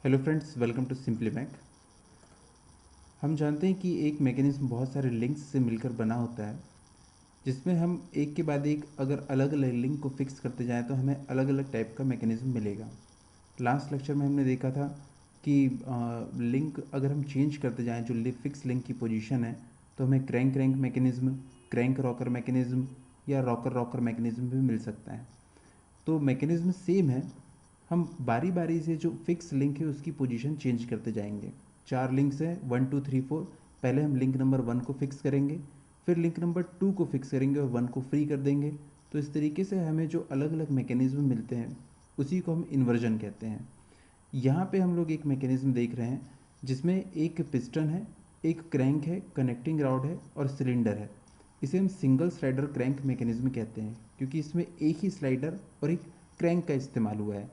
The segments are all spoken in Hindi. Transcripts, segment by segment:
Hello friends, welcome to Simply Mac. हम जानते हैं कि एक मैकेनिज्म बहुत सारे लिंक्स से मिलकर बना होता है, जिसमें हम एक के बाद एक अगर अलग अलग लिंक को फिक्स करते जाएं तो हमें अलग अलग टाइप का मैकेनिज्म मिलेगा। लास्ट लेक्चर में हमने देखा था कि लिंक अगर हम चेंज करते जाएं, जो फिक्स लिंक की पोजीशन है, तो हमें crank crank mechanism, crank rocker mechanism या रॉकर रॉकर मैकेनिज्म भी मिल सकता है। तो मैकेनिज्म सेम है, हम बारी बारी से जो फिक्स लिंक है उसकी पोजीशन चेंज करते जाएंगे। 4 लिंक्स हैं, 1 2 3 4। पहले हम लिंक नंबर 1 को फिक्स करेंगे, फिर लिंक नंबर 2 को फिक्स करेंगे और 1 को फ्री कर देंगे। तो इस तरीके से हमें जो अलग अलग मैकेनिज्म मिलते हैं उसी को हम इन्वर्जन कहते हैं। यहाँ पे हम लोग एक मैकेनिज्म देख रहे हैं जिसमें एक पिस्टन है, एक क्रैंक है, कनेक्टिंग रॉड है और सिलेंडर है। इसे हम सिंगल स्लाइडर क्रैंक मैकेनिज्म कहते हैं, क्योंकि इसमें एक ही स्लाइडर और एक क्रैंक का इस्तेमाल हुआ है।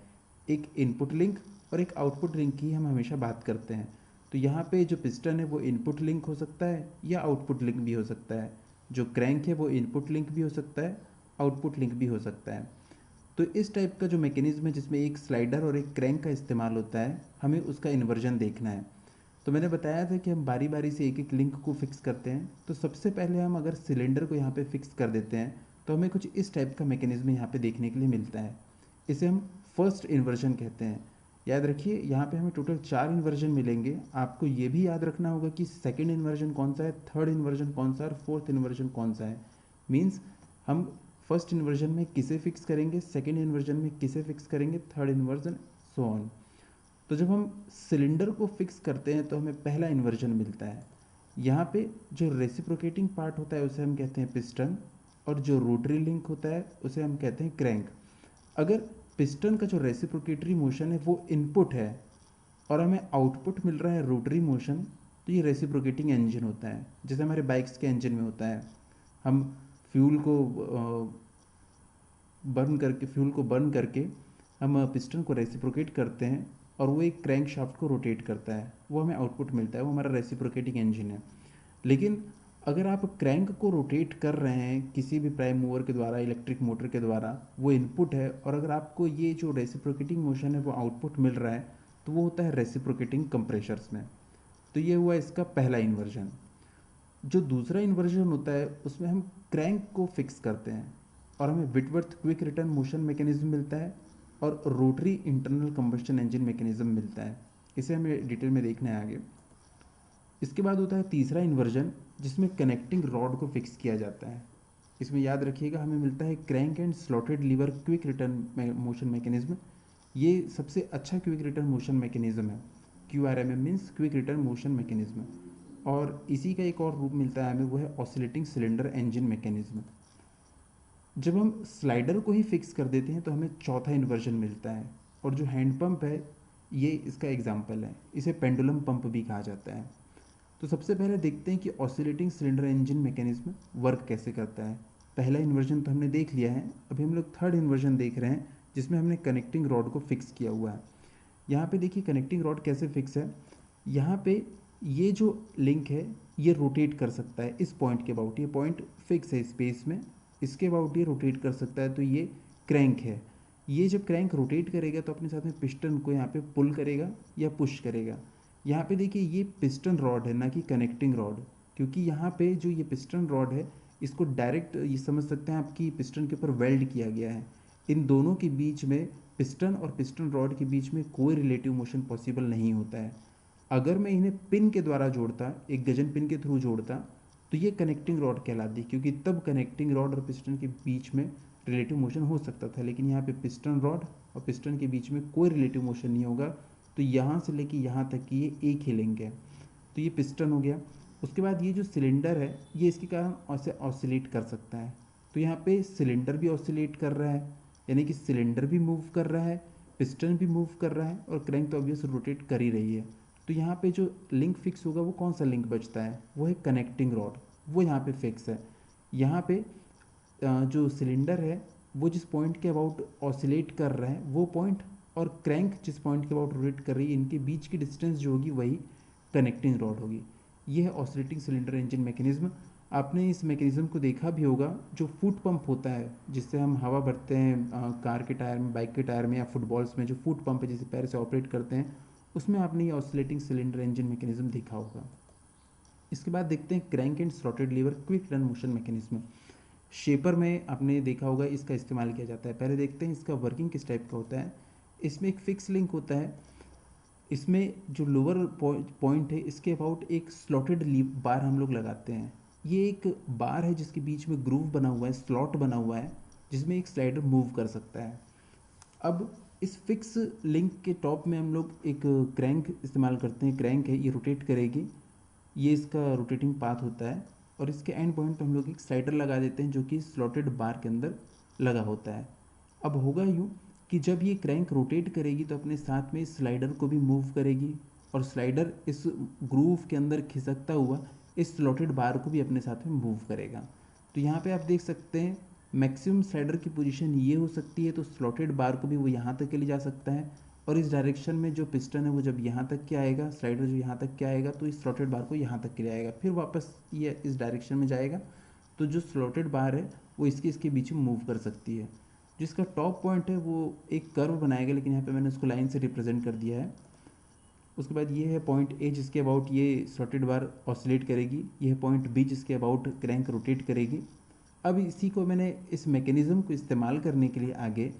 एक इनपुट लिंक और एक आउटपुट लिंक की हम हमेशा बात करते हैं। तो यहाँ पे जो पिस्टन है वो इनपुट लिंक हो सकता है या आउटपुट लिंक भी हो सकता है। जो क्रैंक है वो इनपुट लिंक भी हो सकता है, आउटपुट लिंक भी हो सकता है। तो इस टाइप का जो मैकेनिज्म है जिसमें एक स्लाइडर और एक क्रैंक का इस्तेमाल होता है, हमें उसका इन्वर्जन देखना है। तो मैंने बताया था कि हम बारी बारी से एक एक लिंक को फिक्स करते हैं। तो सबसे पहले हम अगर सिलेंडर को यहाँ पे फिक्स कर देते हैं तो हमें कुछ इस टाइप का मैकेनिज्म यहाँ पे देखने के लिए मिलता है। इसे हम फर्स्ट इन्वर्जन कहते हैं। याद रखिए, यहाँ पे हमें टोटल 4 इन्वर्जन मिलेंगे। आपको ये भी याद रखना होगा कि सेकेंड इन्वर्जन कौन सा है, थर्ड इन्वर्जन कौन सा है और फोर्थ इन्वर्जन कौन सा है। मीन्स हम फर्स्ट इन्वर्जन में किसे फिक्स करेंगे, सेकेंड इन्वर्जन में किसे फिक्स करेंगे, थर्ड इन्वर्जन, सो ऑन। तो जब हम सिलेंडर को फिक्स करते हैं तो हमें पहला इन्वर्जन मिलता है। यहाँ पे जो रेसिप्रोकेटिंग पार्ट होता है उसे हम कहते हैं पिस्टन, और जो रोटरी लिंक होता है उसे हम कहते हैं क्रैंक। अगर पिस्टन का जो रेसिप्रोकेटरी मोशन है वो इनपुट है और हमें आउटपुट मिल रहा है रोटरी मोशन, तो ये रेसिप्रोकेटिंग इंजन होता है, जैसे हमारे बाइक्स के इंजन में होता है। हम फ्यूल को बर्न करके हम पिस्टन को रेसिप्रोकेट करते हैं और वो एक क्रैंक शाफ्ट को रोटेट करता है, वो हमें आउटपुट मिलता है, वो हमारा रेसिप्रोकेटिंग इंजन है। लेकिन अगर आप क्रैंक को रोटेट कर रहे हैं किसी भी प्राइम मूवर के द्वारा, इलेक्ट्रिक मोटर के द्वारा, वो इनपुट है, और अगर आपको ये जो रेसिप्रोकेटिंग मोशन है वो आउटपुट मिल रहा है, तो वो होता है रेसिप्रोकेटिंग कंप्रेशर्स में। तो ये हुआ इसका पहला इन्वर्जन। जो दूसरा इन्वर्जन होता है उसमें हम क्रैंक को फिक्स करते हैं और हमें Whitworth quick return motion mechanism मिलता है और rotary internal combustion engine mechanism मिलता है। इसे हमें डिटेल में देखना है आगे। इसके बाद होता है तीसरा इन्वर्जन, जिसमें कनेक्टिंग रॉड को फिक्स किया जाता है। इसमें याद रखिएगा हमें मिलता है crank and slotted lever quick return motion mechanism. ये सबसे अच्छा क्विक रिटर्न मोशन मैकेनिज्म है। Q R M M means quick return motion mechanism. और इसी का एक और रूप मिलता है हमें, वो है ऑसिलेटिंग सिलेंडर इंजन मैकेनिज्म। जब हम स्लाइडर को ही फिक्स कर देते हैं तो हमें चौथा इन्वर्जन मिलता है। और जो हैंड पंप है ये इसका एग्जाम्पल है, इसे पेंडुलम पंप भी कहा जाता है। तो सबसे पहले देखते हैं कि oscillating cylinder engine mechanism work कैसे करता है। पहला इन्वर्जन तो हमने देख लिया है, अभी हम लोग थर्ड इन्वर्जन देख रहे हैं जिसमें हमने कनेक्टिंग रॉड को फिक्स किया हुआ है। यहाँ पे देखिए कनेक्टिंग रॉड कैसे फिक्स है। यहाँ पे ये जो लिंक है ये रोटेट कर सकता है इस पॉइंट के अबाउट, ये पॉइंट फिक्स है स्पेस में, इसके अबाउट ये रोटेट कर सकता है, तो ये क्रैंक है। ये जब क्रैंक रोटेट करेगा तो अपने साथ में पिस्टन को यहाँ पे पुल करेगा या पुश करेगा। यहाँ पे देखिए ये पिस्टन रॉड है ना कि कनेक्टिंग रॉड, क्योंकि यहाँ पे जो ये पिस्टन रॉड है इसको डायरेक्ट ये समझ सकते हैं आपकी पिस्टन के ऊपर वेल्ड किया गया है। इन दोनों के बीच में, पिस्टन और पिस्टन रॉड के बीच में कोई रिलेटिव मोशन पॉसिबल नहीं होता है। अगर मैं इन्हें पिन के द्वारा जोड़ता, एक गजन पिन के थ्रू जोड़ता, तो ये कनेक्टिंग रॉड कहलाती, क्योंकि तब कनेक्टिंग रॉड और पिस्टन के बीच में रिलेटिव मोशन हो सकता था। लेकिन यहाँ पे पिस्टन रॉड और पिस्टन के बीच में कोई रिलेटिव मोशन नहीं होगा, तो यहाँ से लेके यहाँ तक की ये एक ही लिंक है। तो ये पिस्टन हो गया। उसके बाद ये जो सिलेंडर है ये इसके कारण ऐसे ऑसिलेट कर सकता है। तो यहाँ पे सिलेंडर भी ऑसिलेट कर रहा है, यानी कि सिलेंडर भी मूव कर रहा है, पिस्टन भी मूव कर रहा है और क्रैंक तो ऑब्वियस रोटेट कर ही रही है। तो यहाँ पे जो लिंक फिक्स होगा वो कौन सा लिंक बचता है, वो है कनेक्टिंग रॉड, वो यहाँ पे फिक्स है। यहाँ पे जो सिलेंडर है वो जिस पॉइंट के अबाउट ऑसिलेट कर रहा है वो पॉइंट, और क्रैंक जिस पॉइंट के अबाउट रोटेट कर रही है, इनके बीच की डिस्टेंस जो होगी वही कनेक्टिंग रॉड होगी। ये है ऑसिलेटिंग सिलेंडर इंजन मैकेनिज्म। आपने इस मैकेनिज्म को देखा भी होगा, जो फुट पंप होता है जिससे हम हवा भरते हैं कार के टायर में, बाइक के टायर में या फुटबॉल्स में, जो फुट पंप है जिसे पैर से ऑपरेट करते हैं, उसमें आपने ये ऑसिलेटिंग सिलेंडर इंजन मैकेनिज्म देखा होगा। इसके बाद देखते हैं crank and slotted lever quick turn motion mechanism. Shaper में आपने देखा होगा इसका इस्तेमाल किया जाता है। पहले देखते हैं इसका वर्किंग किस टाइप का होता है। इसमें एक फिक्स लिंक होता है। इसमें जो लोअर पॉइंट है इसके अबाउट एक स्लॉटेड लीव बार हम लोग लगाते हैं। ये एक बार है जिसके बीच में ग्रूव बना हुआ है, स्लॉट बना हुआ है, जिसमें एक स्लाइडर मूव कर सकता है। अब इस फिक्स लिंक के टॉप में हम लोग एक क्रैंक इस्तेमाल करते हैं। क्रैंक है, ये रोटेट करेगी, ये इसका रोटेटिंग पाथ होता है। और इसके एंड पॉइंट पे हम लोग एक स्लाइडर लगा देते हैं जो कि स्लॉटेड बार के अंदर लगा होता है। अब होगा यूँ कि जब ये क्रैंक रोटेट करेगी तो अपने साथ में इस स्लाइडर को भी मूव करेगी, और स्लाइडर इस ग्रूव के अंदर खिसकता हुआ इस स्लॉटेड बार को भी अपने साथ में मूव करेगा। तो यहाँ पे आप देख सकते हैं मैक्सिमम स्लाइडर की पोजीशन ये हो सकती है, तो स्लॉटेड बार को भी वो यहाँ तक के ले जा सकता है। और इस डायरेक्शन में जो पिस्टन है वो जब यहाँ तक के आएगा, स्लाइडर जो यहाँ तक के आएगा, तो इस स्लॉटेड बार को यहाँ तक के ले आएगा, फिर वापस ये इस डायरेक्शन में जाएगा। तो जो स्लॉटेड बार है वो इसके बीच में मूव कर सकती है। जिसका टॉप पॉइंट है वो एक कर्व बनाएगा, लेकिन यहाँ पे मैंने उसको लाइन से रिप्रेजेंट कर दिया है। उसके बाद ये है पॉइंट ए जिसके अबाउट ये स्लॉटेड बार ऑसिलेट करेगी। ये है पॉइंट बी जिसके अबाउट क्रैंक रोटेट करेगी। अब इसी को मैंने इस मैकेनिज़्म को इस्तेमाल करने के लिए आगे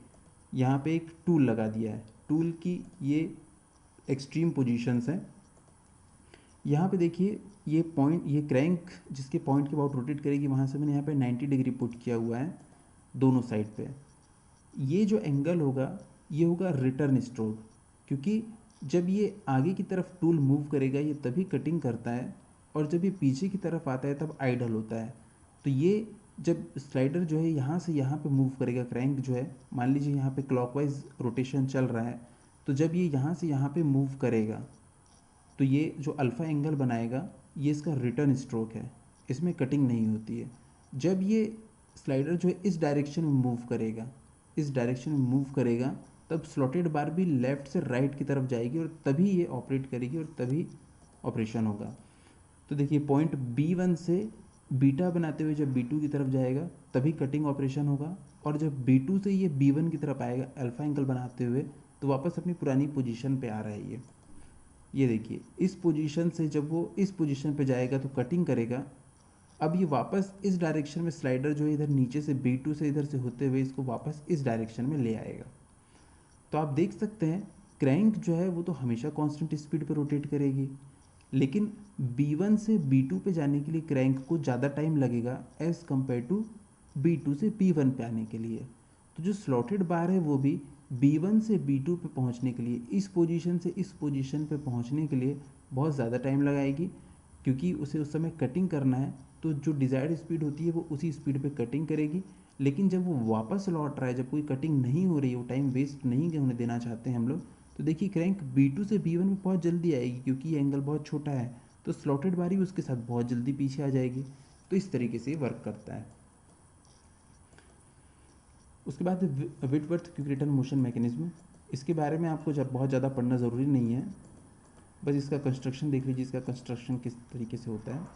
यहाँ पे एक टूल लगा दिया है। टूल की ये एक्सट्रीम पोजीशंस हैं। यहाँ पे देखिए ये पॉइंट, ये क्रैंक जिसके पॉइंट के अबाउट रोटेट करेगी, वहाँ से मैंने यहाँ पे 90 डिग्री पुट किया हुआ है दोनों साइड पे। ये जो एंगल होगा ये होगा रिटर्न स्ट्रोक, क्योंकि जब ये आगे की तरफ टूल मूव करेगा ये तभी कटिंग करता है, और जब ये पीछे की तरफ आता है तब आइडल होता है। तो ये जब स्लाइडर जो है यहाँ से यहाँ पे मूव करेगा, क्रैंक जो है मान लीजिए यहाँ पे क्लॉकवाइज रोटेशन चल रहा है, तो जब ये यहाँ से यहाँ पे मूव करेगा तो ये जो अल्फ़ा एंगल बनाएगा ये इसका रिटर्न स्ट्रोक है, इसमें कटिंग नहीं होती है। जब ये स्लाइडर जो है इस डायरेक्शन में मूव करेगा, इस डायरेक्शन में मूव करेगा, तब स्लॉटेड बार भी लेफ़्ट से राइट की तरफ जाएगी, और तभी ये ऑपरेट करेगी और तभी ऑपरेशन होगा। तो देखिए पॉइंट B1 से बीटा बनाते हुए जब B2 की तरफ जाएगा तभी कटिंग ऑपरेशन होगा, और जब B2 से ये B1 की तरफ आएगा अल्फ़ा एंगल बनाते हुए, तो वापस अपनी पुरानी पोजीशन पे आ रहा है ये देखिए इस पोजीशन से जब वो इस पोजीशन पे जाएगा तो कटिंग करेगा। अब ये वापस इस डायरेक्शन में स्लाइडर जो है इधर नीचे से B2 से इधर से होते हुए इसको वापस इस डायरेक्शन में ले आएगा। तो आप देख सकते हैं क्रैंक जो है वो तो हमेशा कांस्टेंट स्पीड पे रोटेट करेगी, लेकिन B1 से B2 पे जाने के लिए क्रैंक को ज़्यादा टाइम लगेगा एज़ कम्पेयर टू B2 से B1 पे आने के लिए। तो जो स्लॉटेड बार है वो भी B1 से B2 पे पहुंचने के लिए, इस पोजीशन से इस पोजीशन पे पहुंचने के लिए बहुत ज़्यादा टाइम लगाएगी, क्योंकि उसे उस समय कटिंग करना है। तो जो डिज़ायर्ड स्पीड होती है वो उसी स्पीड पे कटिंग करेगी। लेकिन जब वो वापस लौट रहा है, जब कोई कटिंग नहीं हो रही है, वो टाइम वेस्ट नहीं होने देना चाहते हैं हम लोग, तो देखिए क्रैंक B2 से B1 में बहुत जल्दी आएगी, क्योंकि ये एंगल बहुत छोटा है, तो स्लॉटेड बारी उसके साथ बहुत जल्दी पीछे आ जाएगी। तो इस तरीके से वर्क करता है। उसके बाद Whitworth quick return motion mechanism. इसके बारे में आपको जब बहुत ज़्यादा पढ़ना ज़रूरी नहीं है, बस इसका कंस्ट्रक्शन देख लीजिए, इसका कंस्ट्रक्शन किस तरीके से होता है।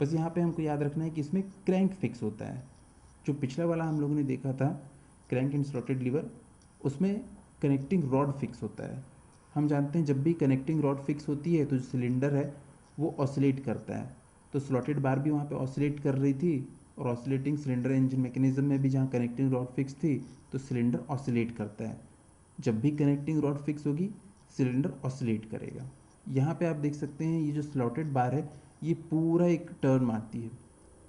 बस यहाँ पे हमको याद रखना है कि इसमें क्रैंक फिक्स होता है। जो पिछला वाला हम लोगों ने देखा था क्रैंक एंड स्लॉटेड लीवर, उसमें कनेक्टिंग रॉड फिक्स होता है। हम जानते हैं जब भी कनेक्टिंग रॉड फिक्स होती है तो जो सिलेंडर है वो ऑसिलेट करता है। तो स्लॉटेड बार भी वहाँ पे ऑसिलेट कर रही थी, और ऑसिलेटिंग सिलेंडर इंजन मैकेनिज्म में भी जहाँ कनेक्टिंग रॉड फिक्स थी तो सिलेंडर ऑसिलेट करता है। जब भी कनेक्टिंग रॉड फिक्स होगी सिलेंडर ऑसिलेट करेगा। यहाँ पे आप देख सकते हैं ये जो स्लॉटेड बार है ये पूरा एक टर्न मारती है,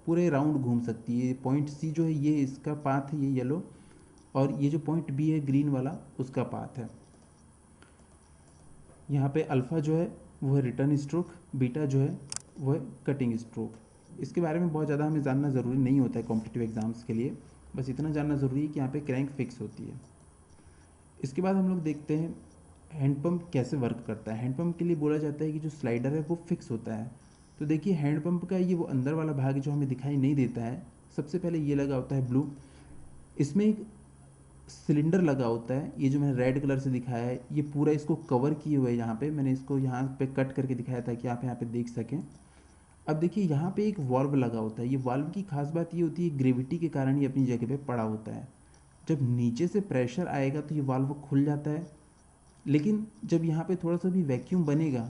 पूरे राउंड घूम सकती है। पॉइंट सी जो है ये इसका पाथ है, ये येलो, और ये जो पॉइंट बी है ग्रीन वाला उसका पाथ है। यहाँ पे अल्फ़ा जो है वो है रिटर्न स्ट्रोक, बीटा जो है वो है कटिंग स्ट्रोक। इसके बारे में बहुत ज़्यादा हमें जानना ज़रूरी नहीं होता है कॉम्पिटिटिव एग्जाम्स के लिए, बस इतना जानना ज़रूरी है कि यहाँ पे क्रैंक फिक्स होती है। इसके बाद हम लोग देखते हैं हैंडपम्प कैसे वर्क करता है। हैंडपम्प के लिए बोला जाता है कि जो स्लाइडर है वो फिक्स होता है। तो देखिए हैंडपम्प का ये वो अंदर वाला भाग जो हमें दिखाई नहीं देता है, सबसे पहले ये लगा होता है ब्लू। इसमें एक सिलेंडर लगा होता है, ये जो मैंने रेड कलर से दिखाया है ये पूरा इसको कवर किए हुए है। यहाँ पे मैंने इसको यहाँ पे कट करके दिखाया था कि आप यहाँ पे देख सकें। अब देखिए यहाँ पे एक वाल्व लगा होता है। ये वाल्व की खास बात ये होती है ग्रेविटी के कारण ये अपनी जगह पे पड़ा होता है। जब नीचे से प्रेशर आएगा तो ये वाल्व खुल जाता है, लेकिन जब यहाँ पे थोड़ा सा भी वैक्यूम बनेगा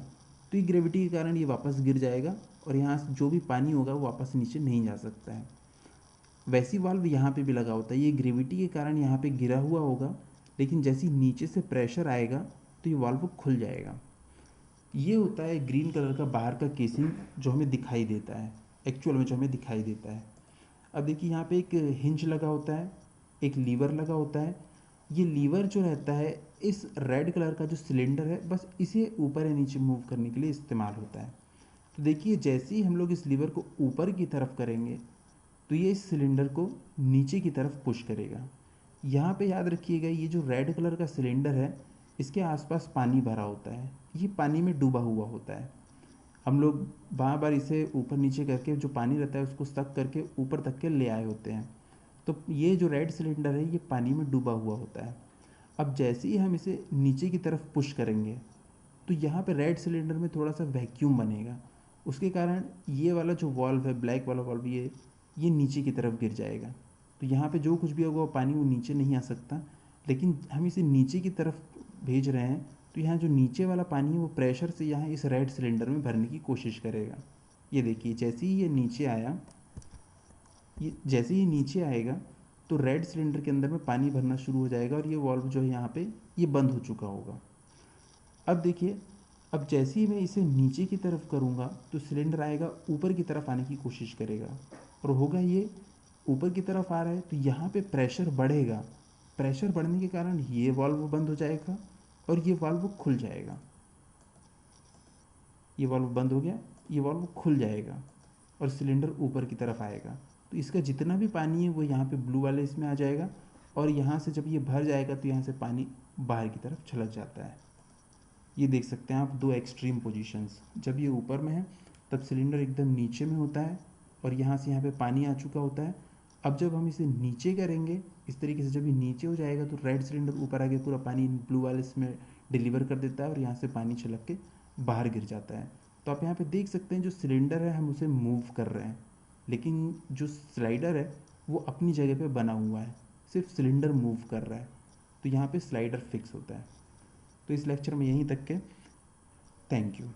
तो ये ग्रेविटी के कारण ये वापस गिर जाएगा और यहाँ से जो भी पानी होगा वो वापस नीचे नहीं जा सकता है। वैसी वाल्व यहाँ पे भी लगा होता है, ये ग्रेविटी के कारण यहाँ पे गिरा हुआ होगा, लेकिन जैसे ही नीचे से प्रेशर आएगा तो ये वाल्व खुल जाएगा। ये होता है ग्रीन कलर का बाहर का केसिंग जो हमें दिखाई देता है, एक्चुअल में जो हमें दिखाई देता है। अब देखिए यहाँ पे एक हिंज लगा होता है, एक लीवर लगा होता है। ये लीवर जो रहता है इस रेड कलर का जो सिलेंडर है बस इसे ऊपर या नीचे मूव करने के लिए इस्तेमाल होता है। तो देखिए जैसे ही हम लोग इस लीवर को ऊपर की तरफ करेंगे तो ये इस सिलेंडर को नीचे की तरफ पुश करेगा। यहाँ पे याद रखिएगा ये जो रेड कलर का सिलेंडर है इसके आसपास पानी भरा होता है, ये पानी में डूबा हुआ होता है। हम लोग बार बार इसे ऊपर नीचे करके जो पानी रहता है उसको सक करके ऊपर तक के ले आए होते हैं। तो ये जो रेड सिलेंडर है ये पानी में डूबा हुआ होता है। अब जैसे ही हम इसे नीचे की तरफ पुश करेंगे तो यहाँ पे रेड सिलेंडर में थोड़ा सा वैक्यूम बनेगा, उसके कारण ये वाला जो वॉल्व है ब्लैक वाला वॉल्व ये नीचे की तरफ गिर जाएगा। तो यहाँ पे जो कुछ भी होगा वो पानी वो नीचे नहीं आ सकता, लेकिन हम इसे नीचे की तरफ भेज रहे हैं तो यहाँ जो नीचे वाला पानी है वो प्रेशर से यहाँ इस रेड सिलेंडर में भरने की कोशिश करेगा। ये देखिए जैसे ही ये नीचे आया, ये जैसे ही नीचे आएगा तो रेड सिलेंडर के अंदर में पानी भरना शुरू हो जाएगा और ये वॉल्व जो है यहाँ पे ये बंद हो चुका होगा। अब देखिए, अब जैसे ही मैं इसे नीचे की तरफ करूँगा तो सिलेंडर आएगा ऊपर की तरफ आने की कोशिश करेगा और होगा ये ऊपर की तरफ आ रहा है तो यहाँ पे प्रेशर बढ़ेगा। प्रेशर बढ़ने के कारण ये वाल्व बंद हो जाएगा और ये वाल्व खुल जाएगा। ये वाल्व बंद हो गया, ये वाल्व खुल जाएगा और सिलेंडर ऊपर की तरफ आएगा। तो इसका जितना भी पानी है वो यहाँ पे ब्लू वाले इसमें आ जाएगा और यहाँ से जब ये भर जाएगा तो यहाँ से पानी बाहर की तरफ छलक जाता है। ये देख सकते हैं आप दो एक्सट्रीम पोजीशंस। जब ये ऊपर में है तब सिलेंडर एकदम नीचे में होता है और यहाँ से यहाँ पे पानी आ चुका होता है। अब जब हम इसे नीचे करेंगे इस तरीके से, जब ये नीचे हो जाएगा तो रेड सिलेंडर ऊपर आके पूरा पानी ब्लू वाले इसमें डिलीवर कर देता है और यहाँ से पानी छलक के बाहर गिर जाता है। तो आप यहाँ पे देख सकते हैं जो सिलेंडर है हम उसे मूव कर रहे हैं, लेकिन जो स्लाइडर है वो अपनी जगह पे बना हुआ है, सिर्फ सिलेंडर मूव कर रहा है। तो यहाँ पे स्लाइडर फिक्स होता है। तो इस लेक्चर में यहीं तक के, थैंक यू।